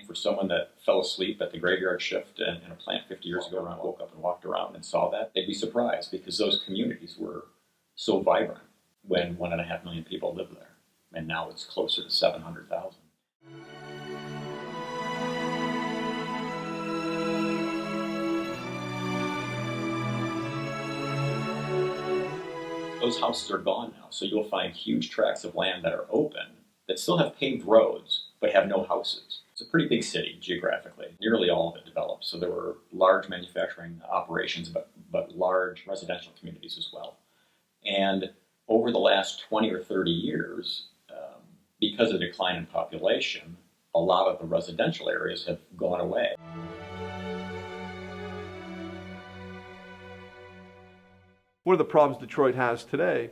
for someone that fell asleep at the graveyard shift in a plant 50 years ago and woke up and walked around and saw that, they'd be surprised because those communities were so vibrant when 1.5 million people lived there. And now it's closer to 700,000. Those houses are gone now, so you'll find huge tracts of land that are open that still have paved roads but have no houses. It's a pretty big city geographically. Nearly all of it developed, so there were large manufacturing operations but large residential communities as well. And over the last 20 or 30 years, because of the decline in population, a lot of the residential areas have gone away. One of the problems Detroit has today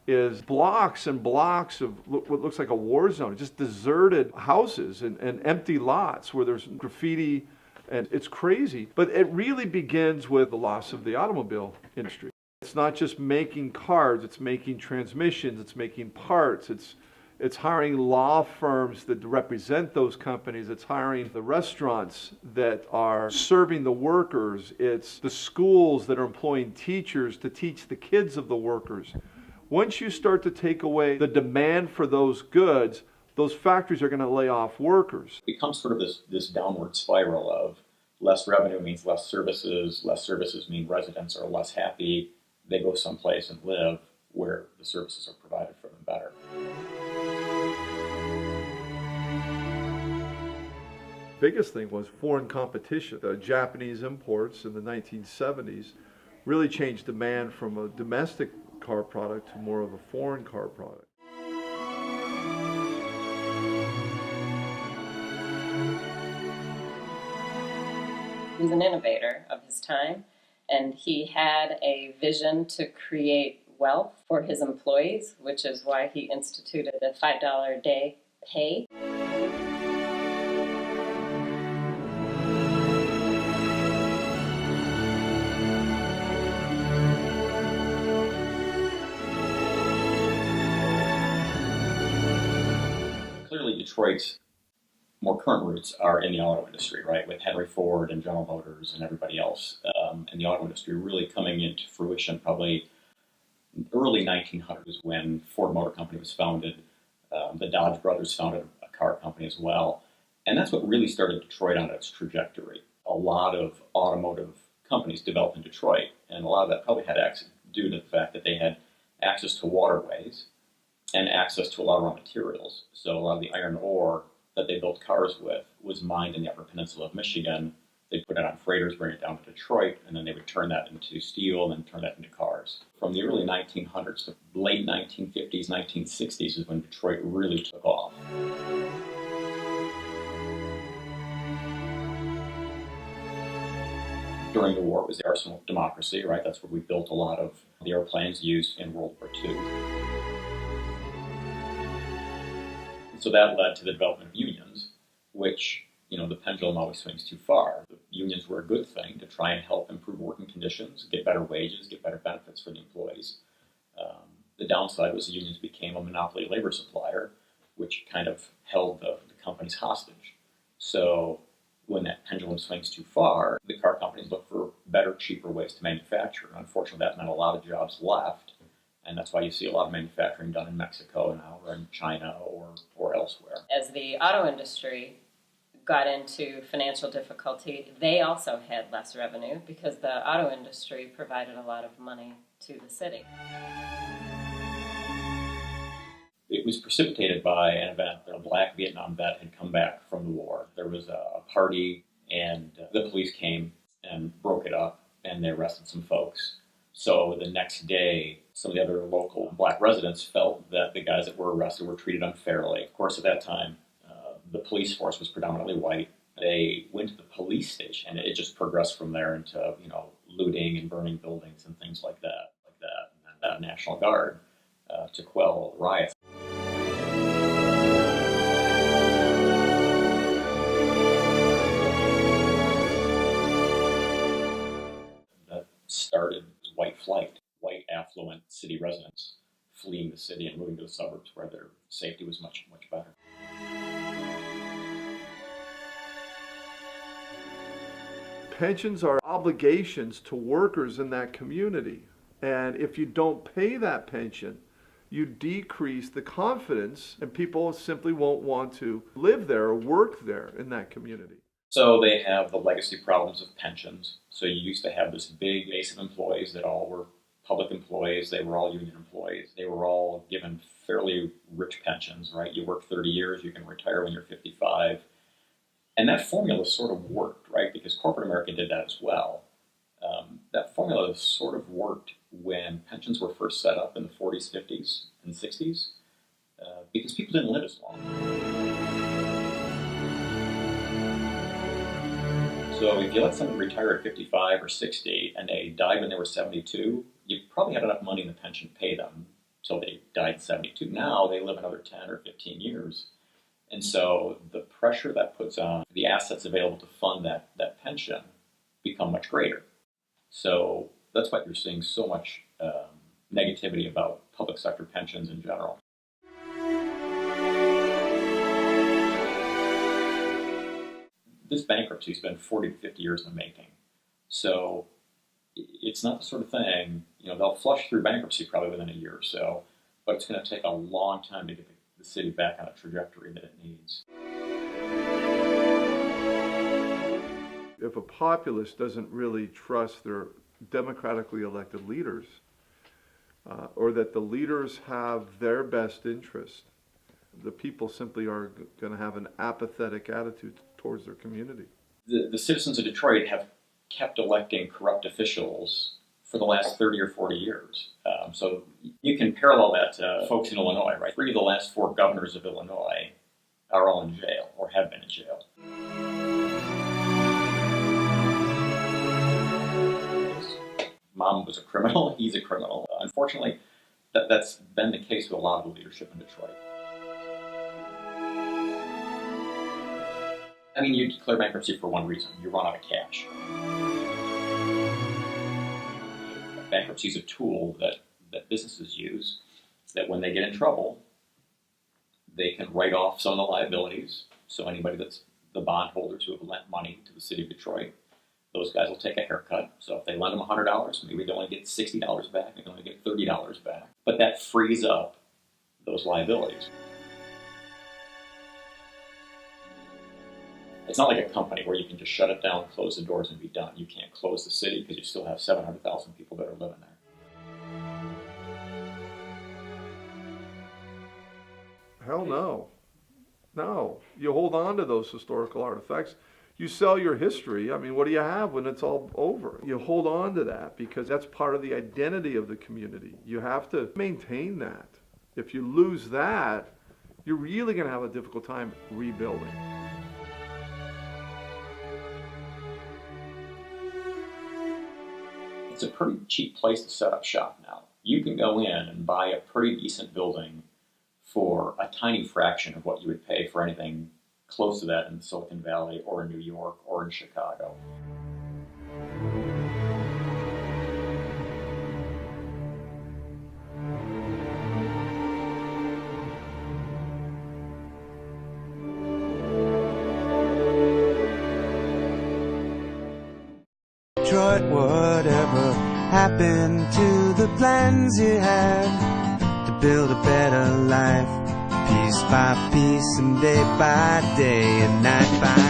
is blocks and blocks of what looks like a war zone, just deserted houses and empty lots where there's graffiti, and it's crazy. But it really begins with the loss of the automobile industry. It's not just making cars, it's making transmissions, it's making parts, it's hiring law firms that represent those companies. It's hiring the restaurants that are serving the workers. It's the schools that are employing teachers to teach the kids of the workers. Once you start to take away the demand for those goods, those factories are going to lay off workers. It becomes sort of this downward spiral of less revenue means less services mean residents are less happy. They go someplace and live where the services are provided for them better. Biggest thing was foreign competition. The Japanese imports in the 1970s really changed demand from a domestic car product to more of a foreign car product. He was an innovator of his time, and he had a vision to create wealth for his employees, which is why he instituted a $5 a day pay. Clearly, Detroit's more current roots are in the auto industry, right, with Henry Ford and General Motors and everybody else. And the auto industry really coming into fruition probably in the early 1900s when Ford Motor Company was founded. The Dodge brothers founded a car company as well. And that's what really started Detroit on its trajectory. A lot of automotive companies developed in Detroit, and a lot of that probably had access due to the fact that they had access to waterways and access to a lot of raw materials. So a lot of the iron ore that they built cars with was mined in the Upper Peninsula of Michigan. They'd put it on freighters, bring it down to Detroit, and then they would turn that into steel and then turn that into cars. From the early 1900s to late 1950s, 1960s is when Detroit really took off. During the war, it was the arsenal of democracy, right? That's where we built a lot of the airplanes used in World War II. So that led to the development of unions, which, the pendulum always swings too far. The unions were a good thing to try and help improve working conditions, get better wages, get better benefits for the employees. The downside was the unions became a monopoly labor supplier, which kind of held the companies hostage. So when that pendulum swings too far, the car companies look for better, cheaper ways to manufacture. Unfortunately, that meant a lot of jobs left. And that's why you see a lot of manufacturing done in Mexico now or in China or elsewhere. As the auto industry got into financial difficulty, they also had less revenue because the auto industry provided a lot of money to the city. It was precipitated by an event. A black Vietnam vet had come back from the war. There was a party, and the police came and broke it up, and they arrested some folks. So the next day, some of the other local black residents felt that the guys that were arrested were treated unfairly. Of course, at that time, the police force was predominantly white. They went to the police station, and it just progressed from there into, looting and burning buildings and things like that. And the National Guard to quell riots. That started white flight, white affluent city residents fleeing the city and moving to the suburbs where their safety was much, much better. pensions are obligations to workers in that community. And if you don't pay that pension, you decrease the confidence, and people simply won't want to live there or work there in that community. So they have the legacy problems of pensions. So you used to have this big base of employees that all were public employees. They were all union employees. They were all given fairly rich pensions, right? You work 30 years, you can retire when you're 55. And that formula sort of worked, right? Because corporate America did that as well. That formula sort of worked when pensions were first set up in the 40s, 50s, and 60s, because people didn't live as long. So if you let someone retire at 55 or 60 and they died when they were 72, you probably had enough money in the pension to pay them until they died at 72. Now they live another 10 or 15 years. And so the pressure that puts on the assets available to fund that pension become much greater. So that's why you're seeing so much negativity about public sector pensions in general. This bankruptcy has been 40 to 50 years in the making. So it's not the sort of thing, they'll flush through bankruptcy probably within a year or so, but it's going to take a long time to get the city back on a trajectory that it needs. If a populace doesn't really trust their democratically elected leaders, or that the leaders have their best interest, the people simply are going to have an apathetic attitude towards their community. The citizens of Detroit have kept electing corrupt officials for the last 30 or 40 years. So you can parallel that to folks in Illinois, right? 3 of the last 4 governors of Illinois are all in jail or have been in jail. Mom was a criminal, he's a criminal. Unfortunately, that's been the case with a lot of the leadership in Detroit. I mean, you declare bankruptcy for one reason: you run out of cash. Bankruptcy is a tool that businesses use, that when they get in trouble, they can write off some of the liabilities. So anybody that's the bondholders who have lent money to the city of Detroit, those guys will take a haircut. So if they lend them $100, maybe they only get $60 back, they only get $30 back. But that frees up those liabilities. It's not like a company where you can just shut it down, close the doors, and be done. You can't close the city because you still have 700,000 people that are living there. Hell no. No. You hold on to those historical artifacts. You sell your history. I mean, what do you have when it's all over? You hold on to that because that's part of the identity of the community. You have to maintain that. If you lose that, you're really going to have a difficult time rebuilding. It's a pretty cheap place to set up shop now. You can go in and buy a pretty decent building for a tiny fraction of what you would pay for anything close to that in Silicon Valley or in New York or in Chicago. Detroit, whatever happened to the plans you had to build a better life, piece by piece and day by day and night by